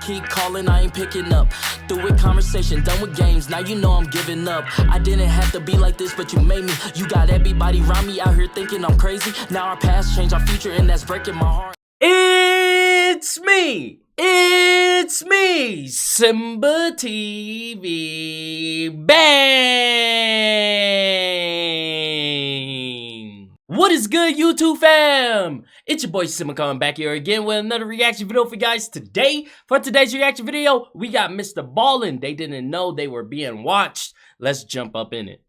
keep calling, I ain't picking up. Through with conversation, done with games, now you know I'm giving up. I didn't have to be like this, but you made me. You got everybody around me out here thinking I'm crazy. Now our past change our future, and that's breaking my heart. It's me, SimbaTv. Bang! What is good, YouTube fam? It's your boy Simba coming back here again with another reaction video for you guys today. For today's reaction video, we got Mr. Ballen. They didn't know they were being watched. Let's jump up in it.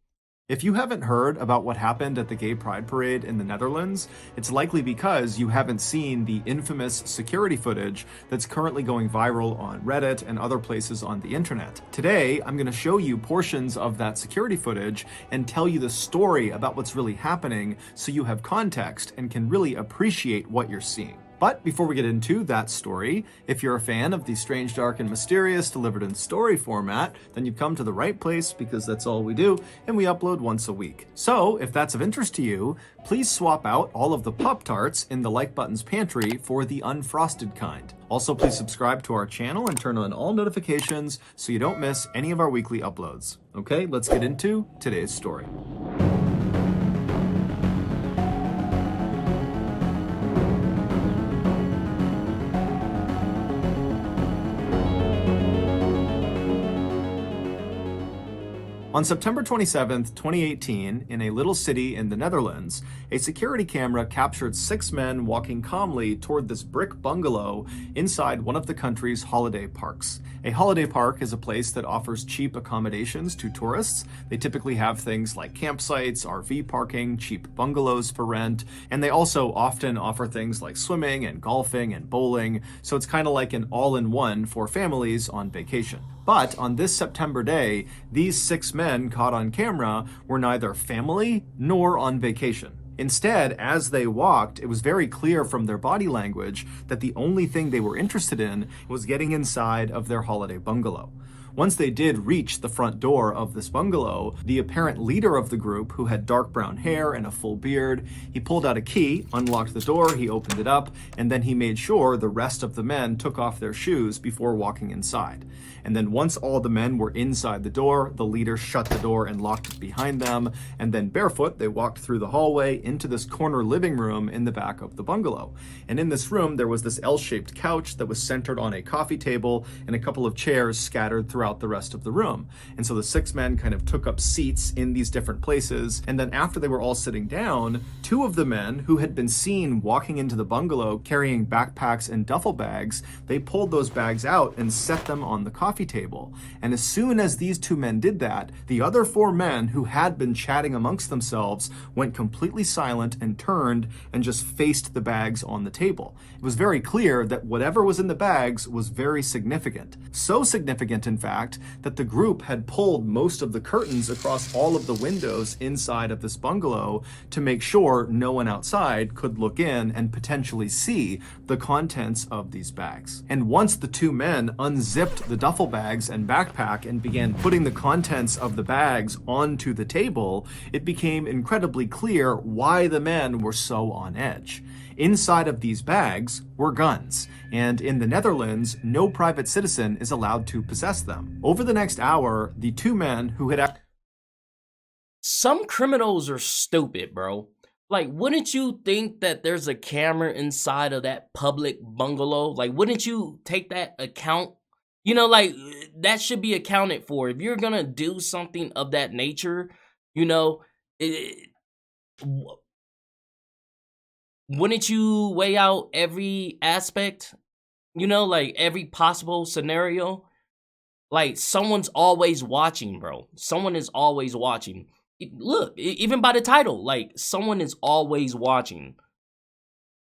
If you haven't heard about what happened at the Gay Pride Parade in the Netherlands, it's likely because you haven't seen the infamous security footage that's currently going viral on Reddit and other places on the internet. Today, I'm going to show you portions of that security footage and tell you the story about what's really happening so you have context and can really appreciate what you're seeing. But before we get into that story, if you're a fan of the strange, dark, and mysterious delivered in story format, then you've come to the right place because that's all we do, and we upload once a week. So if that's of interest to you, please swap out all of the Pop-Tarts in the like button's pantry for the unfrosted kind. Also, please subscribe to our channel and turn on all notifications so you don't miss any of our weekly uploads. Okay, let's get into today's story. On September 27, 2018, in a little city in the Netherlands, a security camera captured 6 men walking calmly toward this brick bungalow inside one of the country's holiday parks. A holiday park is a place that offers cheap accommodations to tourists. They typically have things like campsites, RV parking, cheap bungalows for rent, and they also often offer things like swimming and golfing and bowling, so it's kind of like an all-in-one for families on vacation. But on this September day, these 6 men caught on camera were neither family nor on vacation. Instead, as they walked, it was very clear from their body language that the only thing they were interested in was getting inside of their holiday bungalow. Once they did reach the front door of this bungalow, the apparent leader of the group, who had dark brown hair and a full beard, he pulled out a key, unlocked the door, he opened it up, and then he made sure the rest of the men took off their shoes before walking inside. And then once all the men were inside the door, the leader shut the door and locked it behind them, and then barefoot, they walked through the hallway into this corner living room in the back of the bungalow. And in this room, there was this L-shaped couch that was centered on a coffee table and a couple of chairs scattered throughout the rest of the room. And so the 6 men kind of took up seats in these different places, and then after they were all sitting down, 2 of the men who had been seen walking into the bungalow carrying backpacks and duffel bags, they pulled those bags out and set them on the coffee table. And as soon as these 2 men did that, the other 4 men who had been chatting amongst themselves went completely silent and turned and just faced the bags on the table. It was very clear that whatever was in the bags was very significant. So significant, in fact, that the group had pulled most of the curtains across all of the windows inside of this bungalow to make sure no one outside could look in and potentially see the contents of these bags. And once the 2 men unzipped the duffel bags and backpack and began putting the contents of the bags onto the table, it became incredibly clear why the men were so on edge. Inside of these bags were guns, and in the Netherlands, no private citizen is allowed to possess them. Over the next hour, the 2 men who had... Some criminals are stupid, bro. Like, wouldn't you think that there's a camera inside of that public bungalow? Like, wouldn't you take that account? You know, like, that should be accounted for. If you're gonna do something of that nature, you know, wouldn't you weigh out every aspect? You know, like, every possible scenario? Like, someone's always watching, bro. Someone is always watching. Look, even by the title, like, someone is always watching.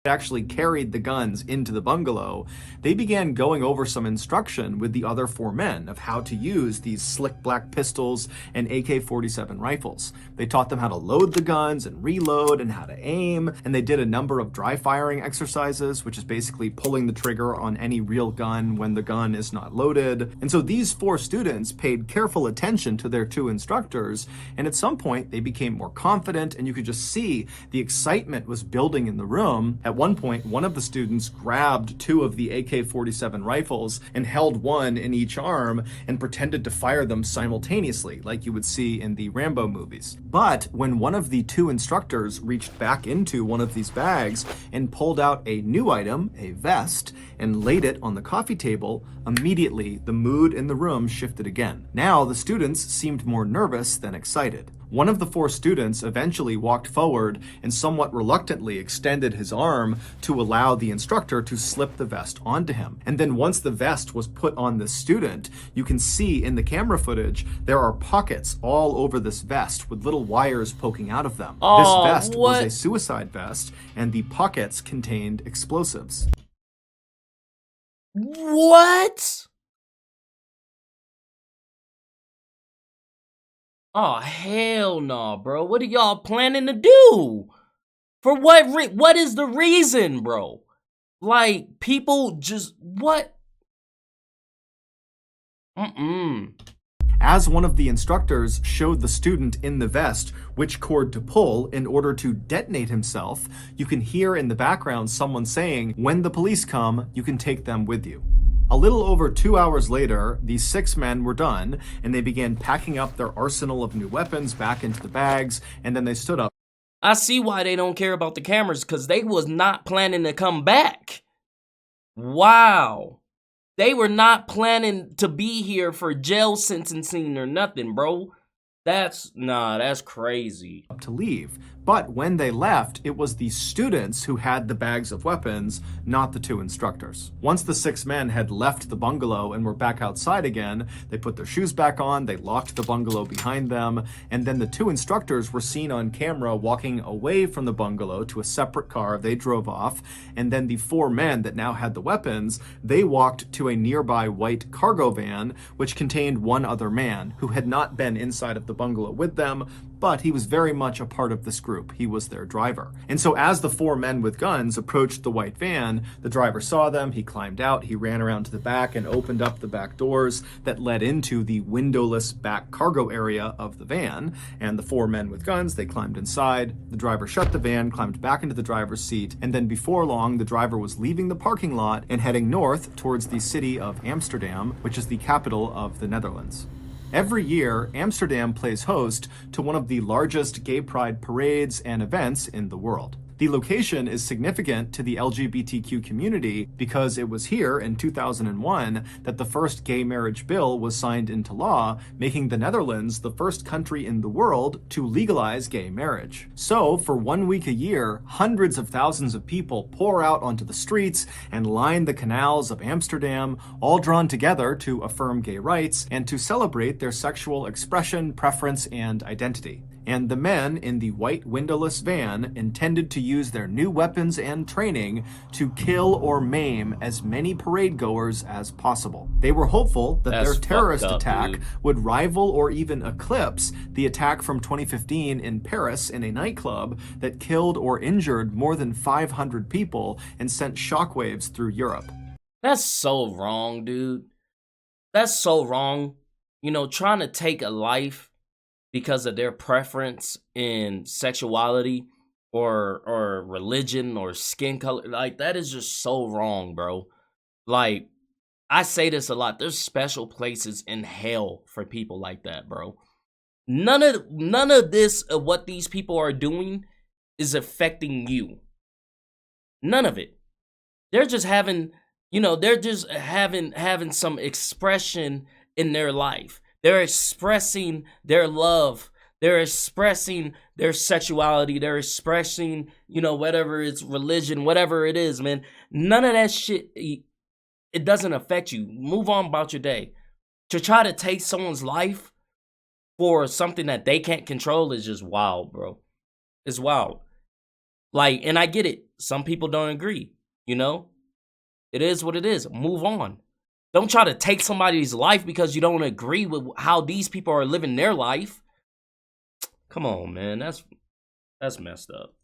Actually carried the guns into the bungalow, they began going over some instruction with the other 4 men of how to use these slick black pistols and AK-47 rifles. They taught them how to load the guns and reload and how to aim, and they did a number of dry firing exercises, which is basically pulling the trigger on any real gun when the gun is not loaded. And so these 4 students paid careful attention to their 2 instructors, and at some point they became more confident, and you could just see the excitement was building in the room. At one point, one of the students grabbed two of the AK-47 rifles and held one in each arm and pretended to fire them simultaneously, like you would see in the Rambo movies. But when one of the two instructors reached back into one of these bags and pulled out a new item, a vest, and laid it on the coffee table, immediately the mood in the room shifted again. Now the students seemed more nervous than excited. One of the four students eventually walked forward and somewhat reluctantly extended his arm to allow the instructor to slip the vest onto him. And then once the vest was put on the student, you can see in the camera footage, there are pockets all over this vest with little wires poking out of them. Oh, this vest what? was a suicide vest, and the pockets contained explosives. What? Oh, hell no, bro. What are y'all planning to do? For what what is the reason, bro? Like, people just, what? As one of the instructors showed the student in the vest which cord to pull in order to detonate himself, you can hear in the background someone saying, "When the police come, you can take them with you." A little over 2 hours later, these 6 men were done, and they began packing up their arsenal of new weapons back into the bags, and then they stood up. I see why they don't care about the cameras, because they was not planning to come back. Wow. They were not planning to be here for jail sentencing or nothing, bro. That's crazy. To leave. But when they left, it was the students who had the bags of weapons, not the two instructors. Once the 6 men had left the bungalow and were back outside again, they put their shoes back on, they locked the bungalow behind them, and then the 2 instructors were seen on camera walking away from the bungalow to a separate car. They drove off, and then the 4 men that now had the weapons, they walked to a nearby white cargo van, which contained one other man who had not been inside of the bungalow with them, but he was very much a part of this group. He was their driver. And so as the 4 men with guns approached the white van, the driver saw them, he climbed out, he ran around to the back and opened up the back doors that led into the windowless back cargo area of the van. And the 4 men with guns, they climbed inside, the driver shut the van, climbed back into the driver's seat, and then before long, the driver was leaving the parking lot and heading north towards the city of Amsterdam, which is the capital of the Netherlands. Every year, Amsterdam plays host to one of the largest gay pride parades and events in the world. The location is significant to the LGBTQ community because it was here in 2001 that the first gay marriage bill was signed into law, making the Netherlands the first country in the world to legalize gay marriage. So, for 1 week a year, hundreds of thousands of people pour out onto the streets and line the canals of Amsterdam, all drawn together to affirm gay rights and to celebrate their sexual expression, preference, and identity. And the men in the white windowless van intended to use their new weapons and training to kill or maim as many parade goers as possible. They were hopeful that their terrorist attack would rival or even eclipse the attack from 2015 in Paris in a nightclub that killed or injured more than 500 people and sent shockwaves through Europe. That's so wrong, dude. That's so wrong. You know, trying to take a life because of their preference in sexuality or religion or skin color, like, that is just so wrong, bro. Like, I say this a lot. There's special places in hell for people like that, bro. None of this of what these people are doing is affecting you. None of it. They're just having, having some expression in their life. They're expressing their love. They're expressing their sexuality. They're expressing, whatever it's religion, whatever it is, man. None of that shit, it doesn't affect you. Move on about your day. To try to take someone's life for something that they can't control is just wild, bro. It's wild. Like, and I get it. Some people don't agree, It is what it is. Move on. Don't try to take somebody's life because you don't agree with how these people are living their life. Come on, man. That's messed up.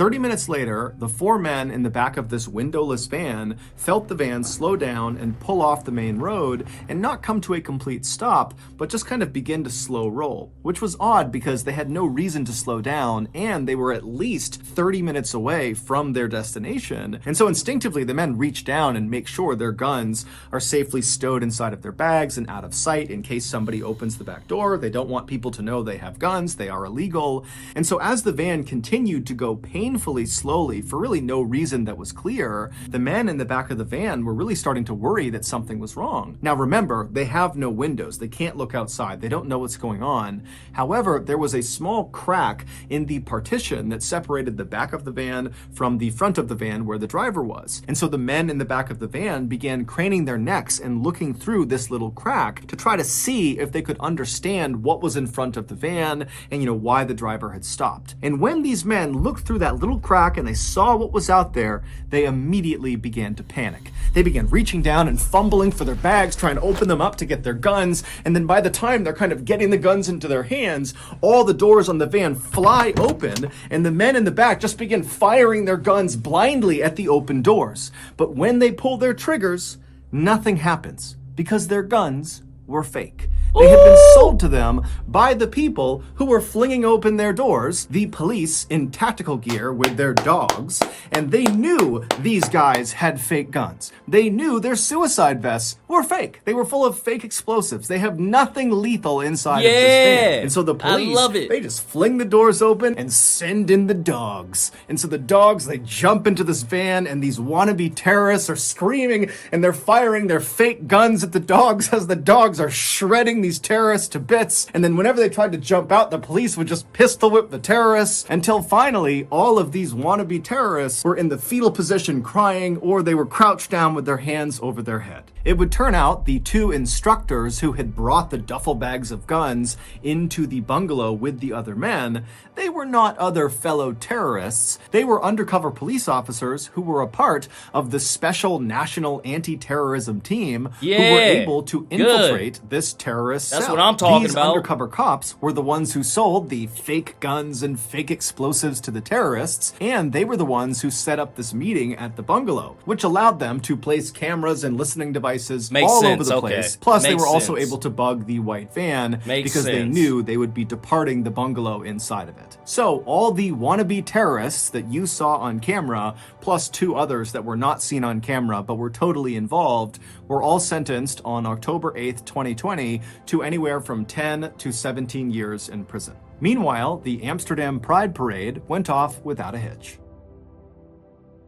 30 minutes later, the 4 men in the back of this windowless van felt the van slow down and pull off the main road and not come to a complete stop, but just kind of begin to slow roll, which was odd because they had no reason to slow down and they were at least 30 minutes away from their destination. And so instinctively, the men reach down and make sure their guns are safely stowed inside of their bags and out of sight in case somebody opens the back door. They don't want people to know they have guns. They are illegal. And so as the van continued to go painfully slowly for really no reason that was clear, the men in the back of the van were really starting to worry that something was wrong. Now remember, they have no windows. They can't look outside. They don't know what's going on. However, there was a small crack in the partition that separated the back of the van from the front of the van where the driver was. And so the men in the back of the van began craning their necks and looking through this little crack to try to see if they could understand what was in front of the van and, why the driver had stopped. And when these men looked through that little crack and they saw what was out there, they immediately began to panic. They began reaching down and fumbling for their bags, trying to open them up to get their guns. And then by the time they're kind of getting the guns into their hands, all the doors on the van fly open and the men in the back just begin firing their guns blindly at the open doors. But when they pull their triggers, nothing happens because their guns were fake. They had been sold to them by the people who were flinging open their doors, the police in tactical gear with their dogs, and they knew these guys had fake guns. They knew their suicide vests were fake. They were full of fake explosives. They have nothing lethal inside of this van. And so the police, they just fling the doors open and send in the dogs. And so the dogs, they jump into this van and these wannabe terrorists are screaming and they're firing their fake guns at the dogs as the dogs are shredding these terrorists to bits. And then whenever they tried to jump out, the police would just pistol whip the terrorists until finally all of these wannabe terrorists were in the fetal position crying, or they were crouched down with their hands over their head. It would turn out the 2 instructors who had brought the duffel bags of guns into the bungalow with the other men, they were not other fellow terrorists. They were undercover police officers who were a part of the special national anti-terrorism team who were able to infiltrate this terrorist cell. That's what I'm talking These about. Undercover cops were the ones who sold the fake guns and fake explosives to the terrorists, and they were the ones who set up this meeting at the bungalow, which allowed them to place cameras and listening devices all over the place. Plus, they were also able to bug the white van because they knew they would be departing the bungalow inside of it. So all the wannabe terrorists that you saw on camera, plus 2 others that were not seen on camera but were totally involved, were all sentenced on October 8th, 2020 to anywhere from 10 to 17 years in prison. Meanwhile, the Amsterdam Pride Parade went off without a hitch.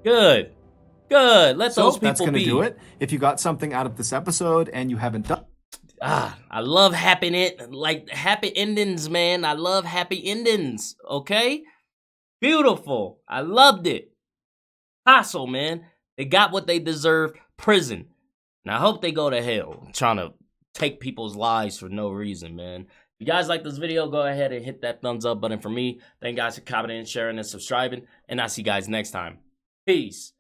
Good. Let those people that's going to be. do it. If you got something out of this episode and you haven't done... I love happy endings, man. I love happy endings, okay? Beautiful. I loved it. Hustle, man. They got what they deserve. Prison. And I hope they go to hell trying to take people's lives for no reason, man. If you guys like this video, go ahead and hit that thumbs up button for me. Thank you guys for commenting, sharing, and subscribing. And I'll see you guys next time. Peace.